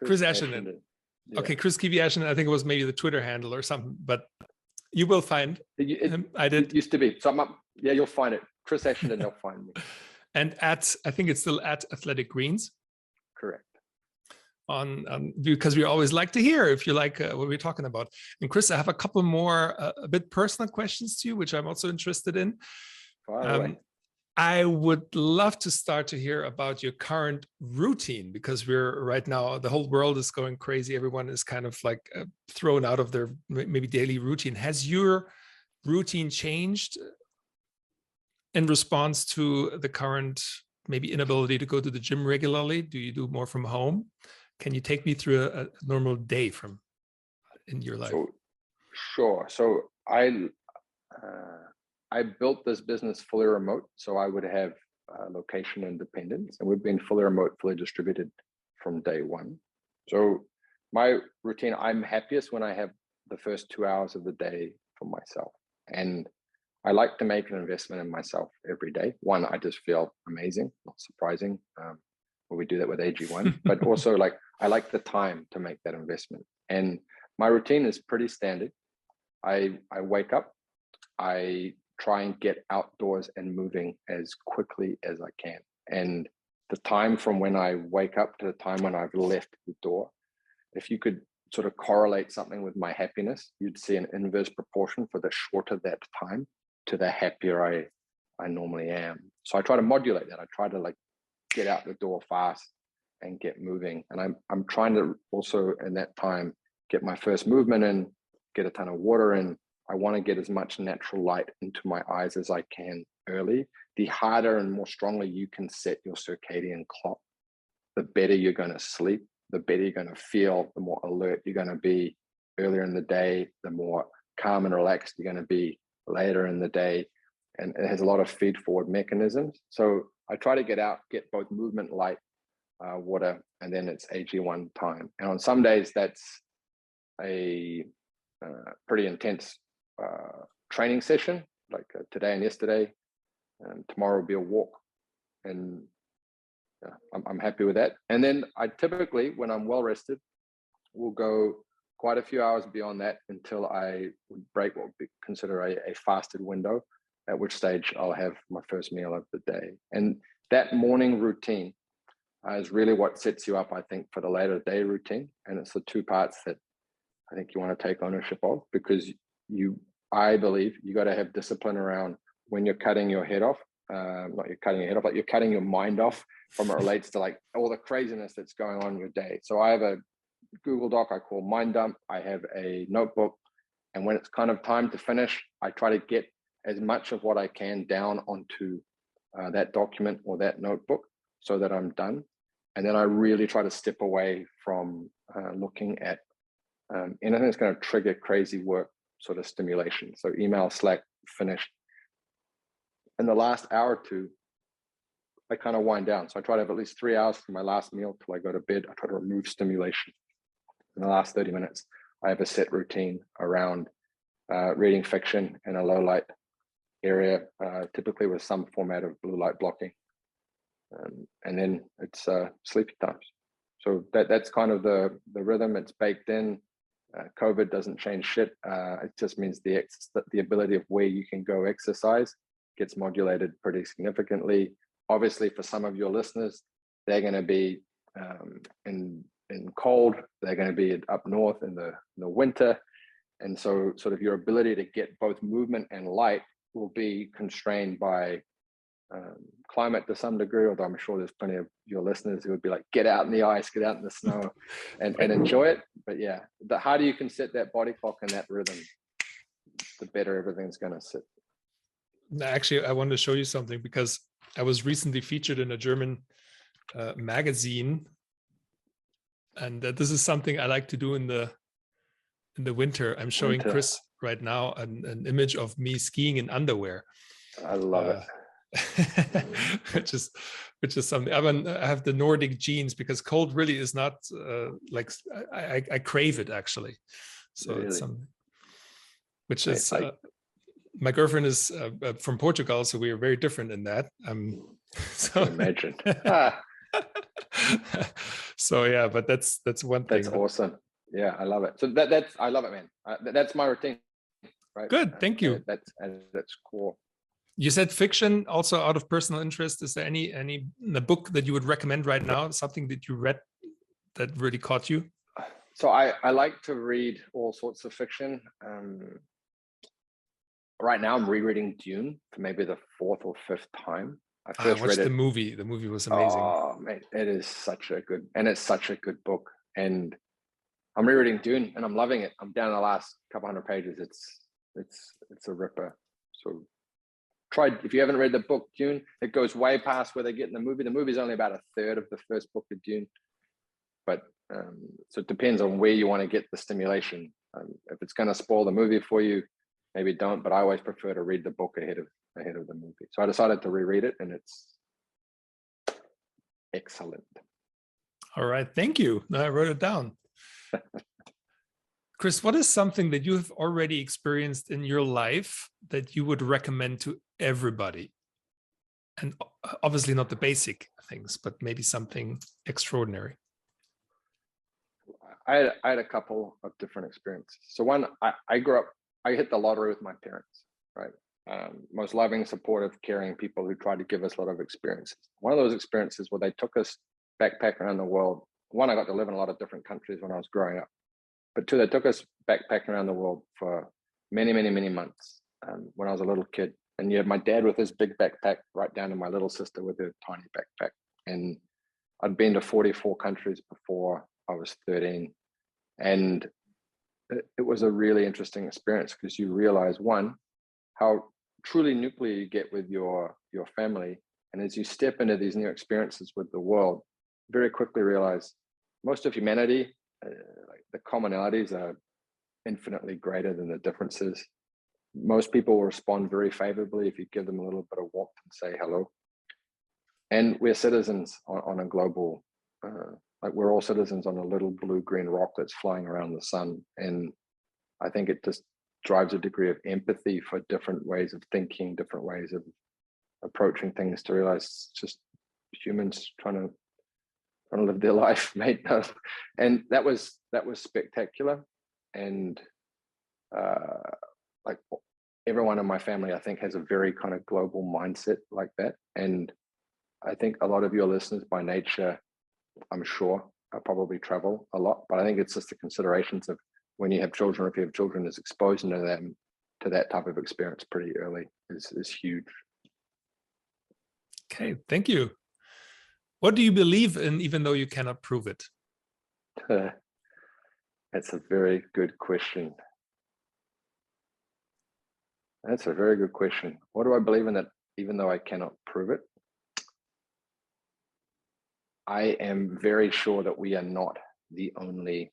Chris Ashenden. Yeah. Okay, Chris Ashenden, I think it was maybe the Twitter handle or something, but you will find him. I did. It used to be. So you'll find it. Chris Ashenden, you'll find me. And I think it's still at Athletic Greens. Correct. Because we always like to hear if you like what we're talking about. And Chris, I have a couple more a bit personal questions to you, which I'm also interested in. I would love to start to hear about your current routine, because we're right now, the whole world is going crazy. Everyone is kind of like thrown out of their maybe daily routine. Has your routine changed in response to the current maybe inability to go to the gym regularly? Do you do more from home? Can you take me through a normal day in your life? Sure. So I built this business fully remote, so I would have location independence, and we've been fully remote, fully distributed from day one. So my routine, I'm happiest when I have the first 2 hours of the day for myself. And I like to make an investment in myself every day. One, I just feel amazing, not surprising. Well, we do that with AG1, but also I like the time to make that investment. And my routine is pretty standard. I wake up, I try and get outdoors and moving as quickly as I can. And the time from when I wake up to the time when I've left the door, if you could sort of correlate something with my happiness, you'd see an inverse proportion for the shorter that time to the happier I normally am. So I try to modulate that. I try to get out the door fast and get moving. And I'm trying to also in that time get my first movement in, get a ton of water in. I want to get as much natural light into my eyes as I can early. The harder and more strongly you can set your circadian clock, the better you're going to sleep, the better you're going to feel, the more alert you're going to be earlier in the day, the more calm and relaxed you're going to be later in the day. And it has a lot of feed forward mechanisms. So I try to get out, get both movement, light, water, and then it's AG1 time. And on some days that's a pretty intense training session, like today and yesterday, and tomorrow will be a walk. And I'm happy with that. And then I typically, when I'm well rested, will go quite a few hours beyond that until I would break what would be considered a fasted window, at which stage I'll have my first meal of the day. And that morning routine is really what sets you up, I think, for the later day routine. And it's the two parts that I think you want to take ownership of, because I believe you got to have discipline around when you're cutting your head off. Not you're cutting your head off, but you're cutting your mind off from it relates to all the craziness that's going on in your day. So I have a Google Doc I call Mind Dump. I have a notebook, and when it's kind of time to finish, I try to get as much of what I can down onto that document or that notebook so that I'm done. And then I really try to step away from looking at anything that's going to trigger crazy work sort of stimulation. So email, Slack, finished. In the last hour or two, I kind of wind down. So I try to have at least 3 hours from my last meal till I go to bed. I try to remove stimulation. In the last 30 minutes, I have a set routine around reading fiction in a low light area, typically with some format of blue light blocking. And then it's sleepy times. So that's kind of the rhythm. It's baked in. COVID doesn't change shit. It just means the ability of where you can go exercise gets modulated pretty significantly. Obviously, for some of your listeners, they're going to be in cold. They're going to be up north in the winter, and so sort of your ability to get both movement and light will be constrained by climate to some degree. Although I'm sure there's plenty of your listeners who would be like, get out in the ice, get out in the snow, and enjoy it. But yeah, the harder you can set that body clock and that rhythm, the better everything's going to sit. Actually, I wanted to show you something because I was recently featured in a German magazine, and this is something I like to do in the winter. I'm showing Chris right now an image of me skiing in underwear. I love it. which is something. I have the Nordic genes because cold really is not like I crave it actually. So really? It's something which is my girlfriend is from Portugal, so we are very different in that. So imagine. So yeah, but that's one thing. That's awesome. Yeah, I love it. So that's I love it, man. That's my routine. Right. Good, thank you. That's cool. You said fiction, also out of personal interest. Is there any the book that you would recommend right now? Something that you read that really caught you? So I like to read all sorts of fiction. Right now, I'm rereading Dune for maybe the 4th or 5th time. I watched the movie. The movie was amazing. Oh man, it is such a good book. And I'm rereading Dune, and I'm loving it. I'm down to the last couple hundred pages. It's a ripper. So try, if you haven't read the book Dune, it goes way past where they get in the movie. The movie is only about a third of the first book of Dune. But so it depends on where you want to get the stimulation. If it's going to spoil the movie for you, maybe don't. But I always prefer to read the book ahead of the movie. So I decided to reread it, and it's excellent. All right, thank you. I wrote it down. Chris, what is something that you have already experienced in your life that you would recommend to everybody? And obviously not the basic things, but maybe something extraordinary. I had a couple of different experiences. So one, I grew up, I hit the lottery with my parents, right? Most loving, supportive, caring people who tried to give us a lot of experiences. One of those experiences where they took us backpack around the world. One, I got to live in a lot of different countries when I was growing up. But two, they took us backpacking around the world for many, many, many months when I was a little kid. And you had my dad with his big backpack right down to my little sister with her tiny backpack. And I'd been to 44 countries before I was 13. And it was a really interesting experience because you realize, one, how truly nuclear you get with your family. And as you step into these new experiences with the world, very quickly realize most of humanity, like the commonalities are infinitely greater than the differences. Most people will respond very favorably if you give them a little bit of warmth and say hello. And we're citizens on a global, like we're all citizens on a little blue-green rock that's flying around the sun. And I think it just drives a degree of empathy for different ways of thinking, different ways of approaching things, to realize it's just humans trying to live their life, mate. And that was spectacular. And like everyone in my family, I think, has a very kind of global mindset like that. And I think a lot of your listeners by nature, I'm sure, probably travel a lot, but I think it's just the considerations of when you have children, if you have children, is exposing them to that type of experience pretty early is huge. Okay, thank you. What do you believe in, even though you cannot prove it? That's a very good question. That's a very good question. What do I believe in that, even though I cannot prove it. I am very sure that we are not the only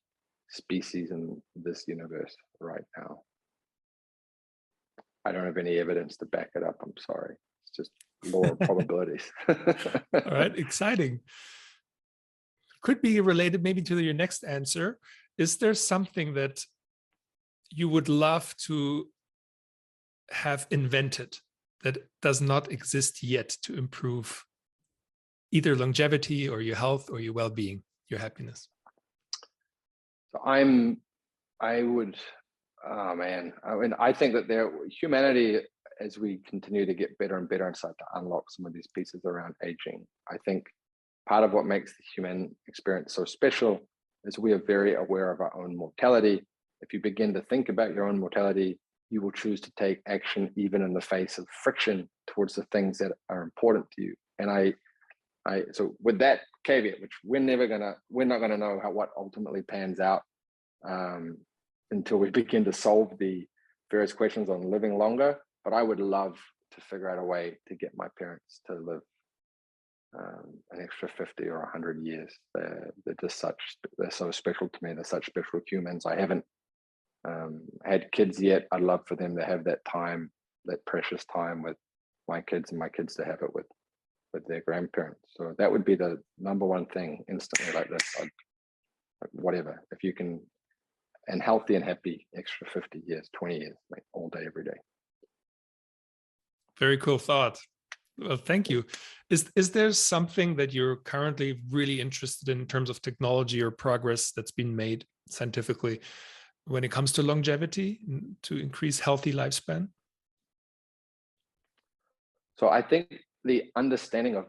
species in this universe right now. I don't have any evidence to back it up. I'm sorry. It's just law of probabilities. All right, exciting. Could be related maybe to your next answer. Is there something that you would love to have invented that does not exist yet to improve either longevity or your health or your well-being, your happiness? So I would, oh man, I mean, I think that humanity, as we continue to get better and better and start to unlock some of these pieces around aging, I think part of what makes the human experience so special is we are very aware of our own mortality. If you begin to think about your own mortality, you will choose to take action even in the face of friction towards the things that are important to you. And so with that caveat, which we're not gonna know what ultimately pans out until we begin to solve the various questions on living longer. But I would love to figure out a way to get my parents to live an extra 50 or 100 years. They're so special to me. They're such special humans. I haven't had kids yet. I'd love for them to have that time, that precious time with my kids, and my kids to have it with their grandparents. So that would be the number one thing instantly, like this. Like whatever, if you can, and healthy and happy, extra 50 years, 20 years, like all day, every day. Very cool thought. Well, thank you. Is there something that you're currently really interested in terms of technology or progress that's been made scientifically when it comes to longevity, to increase healthy lifespan? So I think the understanding of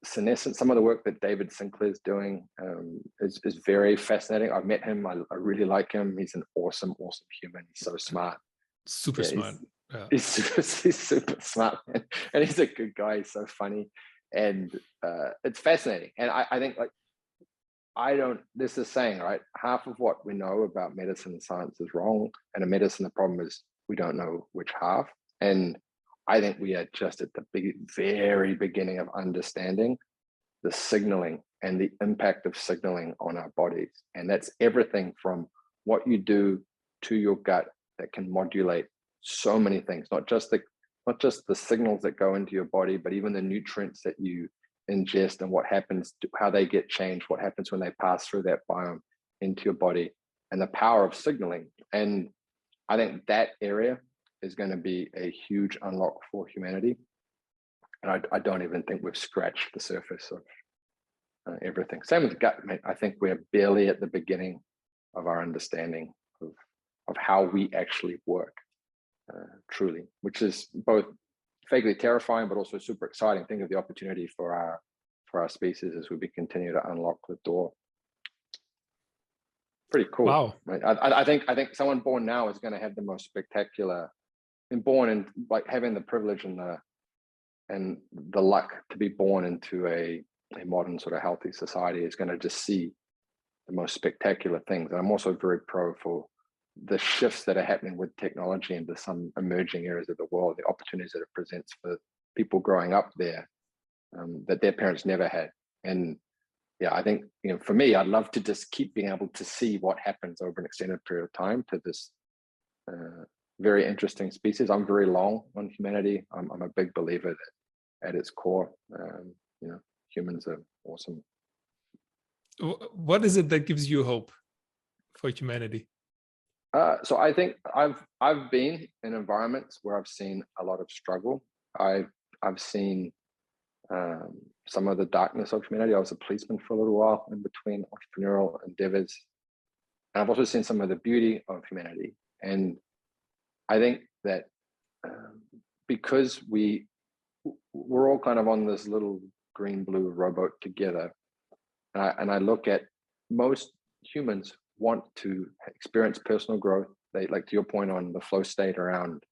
senescence, some of the work that David Sinclair's doing is very fascinating. I've met him. I really like him. He's an awesome human. He's so smart. Super smart. He's super smart, man. And he's a good guy. He's so funny, and it's fascinating. And I think, like, this is saying, right, half of what we know about medicine and science is wrong, and in medicine the problem is we don't know which half. And I think we are just at the very beginning of understanding the signaling and the impact of signaling on our bodies. And that's everything from what you do to your gut that can modulate so many things, not just the signals that go into your body, but even the nutrients that you ingest and what happens, how they get changed, what happens when they pass through that biome into your body, and the power of signaling. And I think that area is going to be a huge unlock for humanity. And I don't even think we've scratched the surface of everything. Same with gut, mate. I think we're barely at the beginning of our understanding of how we actually work, truly, which is both vaguely terrifying, but also super exciting. Think of the opportunity for our species as we continue to unlock the door. Pretty cool. Wow. Right? I think someone born now is going to have the most spectacular, and born in, like, having the privilege and the luck to be born into a modern sort of healthy society is going to just see the most spectacular things. And I'm also very pro for the shifts that are happening with technology into some emerging areas of the world, the opportunities that it presents for people growing up there that their parents never had. And yeah, I think, for me, I'd love to just keep being able to see what happens over an extended period of time to this very interesting species. I'm very long on humanity. I'm a big believer that at its core, humans are awesome. What is it that gives you hope for humanity? So I think I've been in environments where I've seen a lot of struggle. I've seen some of the darkness of humanity. I was a policeman for a little while in between entrepreneurial endeavors. And I've also seen some of the beauty of humanity. And I think that because we're all kind of on this little green-blue rowboat together, and I look at most humans want to experience personal growth. They, like, to your point on the flow state around,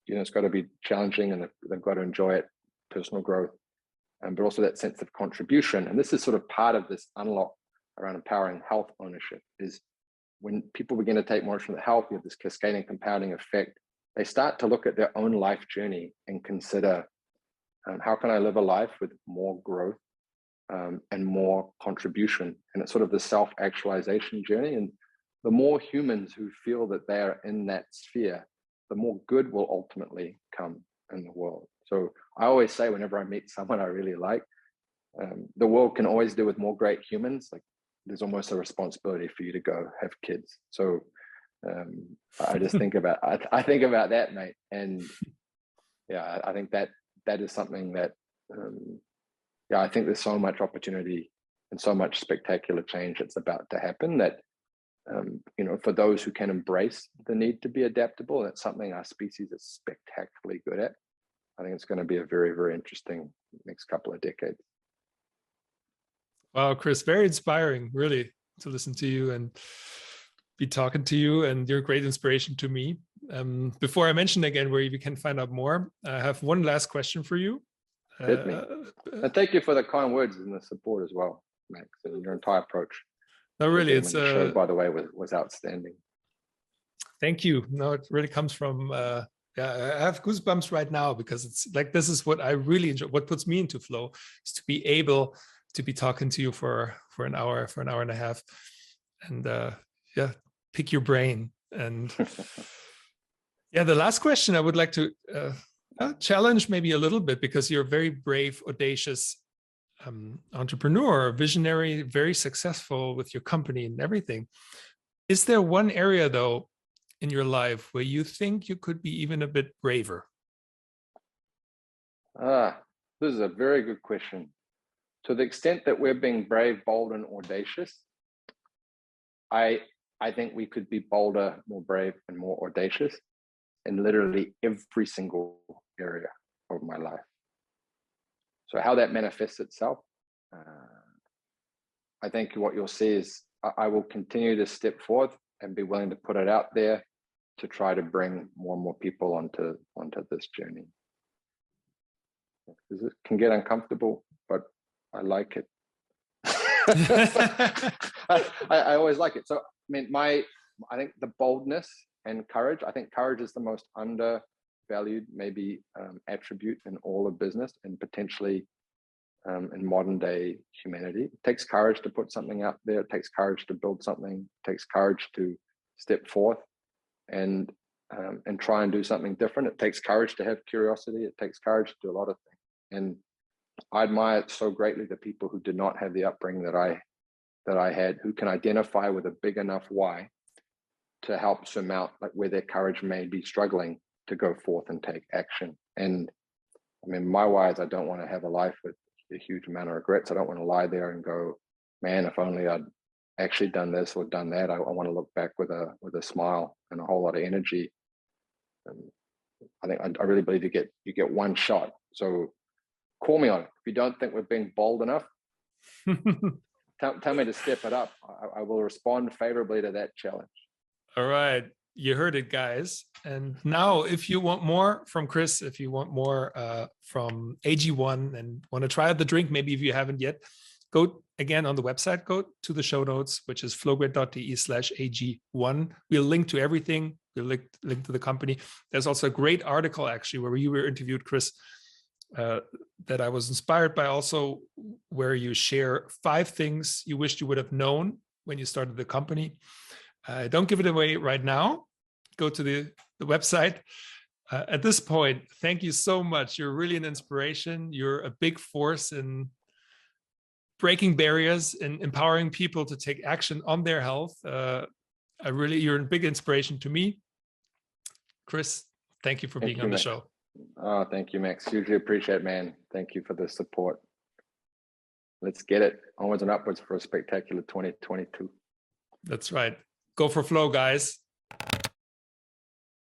it's got to be challenging and they've got to enjoy it, personal growth, but also that sense of contribution. And this is sort of part of this unlock around empowering health ownership, is when people begin to take more ownership of health, you have this cascading compounding effect they start to look at their own life journey and consider, how can I live a life with more growth and more contribution? And it's sort of the self-actualization journey. And the more humans who feel that they are in that sphere, the more good will ultimately come in the world. So I always say, whenever I meet someone I really like, the world can always do with more great humans. Like, there's almost a responsibility for you to go have kids. So I just think about, I think about that, mate. And yeah, I think that is something that, yeah, I think there's so much opportunity and so much spectacular change that's about to happen that, you know, for those who can embrace the need to be adaptable, that's something our species is spectacularly good at. I think it's going to be a very, very interesting next couple of decades. Wow, Chris, very inspiring, really, to listen to you and be talking to you, and you're a great inspiration to me. Before I mention again where you can find out more, I have one last question for you. Hit me. And thank you for the kind words and the support as well, Max, and your entire approach. No, really, it's the show, by the way, was outstanding. Thank you. No, it really comes from, yeah, I have goosebumps right now, because it's like, this is what I really enjoy. What puts me into flow is to be able to be talking to you for an hour and a half, and yeah, pick your brain. And yeah, the last question I would like to challenge maybe a little bit, because you're a very brave, audacious entrepreneur, visionary, very successful with your company and everything. Is there one area though in your life where you think you could be even a bit braver? This is a very good question. To the extent that we're being brave, bold, and audacious, I think we could be bolder, more brave, and more audacious in literally every single area of my life. So how that manifests itself, I think what you'll see is I will continue to step forth and be willing to put it out there to try to bring more and more people onto this journey. Because it can get uncomfortable, but I like it. I always like it. So, I mean, I think the boldness and courage, I think courage is the most undervalued, maybe, attribute in all of business, and potentially in modern day humanity. It takes courage to put something out there. It takes courage to build something. It takes courage to step forth and try and do something different. It takes courage to have curiosity. It takes courage to do a lot of things. And I admire so greatly the people who did not have the upbringing that I had, who can identify with a big enough why to help surmount like where their courage may be struggling to go forth and take action. And I mean, my why is I don't want to have a life with a huge amount of regrets. I don't want to lie there and go, man, if only I'd actually done this or done that. I want to look back with a smile and a whole lot of energy. And I think I really believe you get one shot. So call me on it. If you don't think we're being bold enough, tell me to step it up. I will respond favorably to that challenge. All right. You heard it, guys. And now if you want more from Chris, if you want more from AG1 and want to try out the drink, maybe if you haven't yet, go again on the website, go to the show notes, which is flowgrade.de/AG1. We'll link to everything. We'll link to the company. There's also a great article actually where you were interviewed, Chris, that I was inspired by also, where you share 5 things you wished you would have known when you started the company. Don't give it away right now. Go to the website. At this point, thank you so much. You're really an inspiration. You're a big force in breaking barriers and empowering people to take action on their health. You're a big inspiration to me. Chris, thank you for being on the show. Oh, thank you, Max. Hugely appreciate it, man. Thank you for the support. Let's get it onwards and upwards for a spectacular 2022. That's right. Go for flow, guys.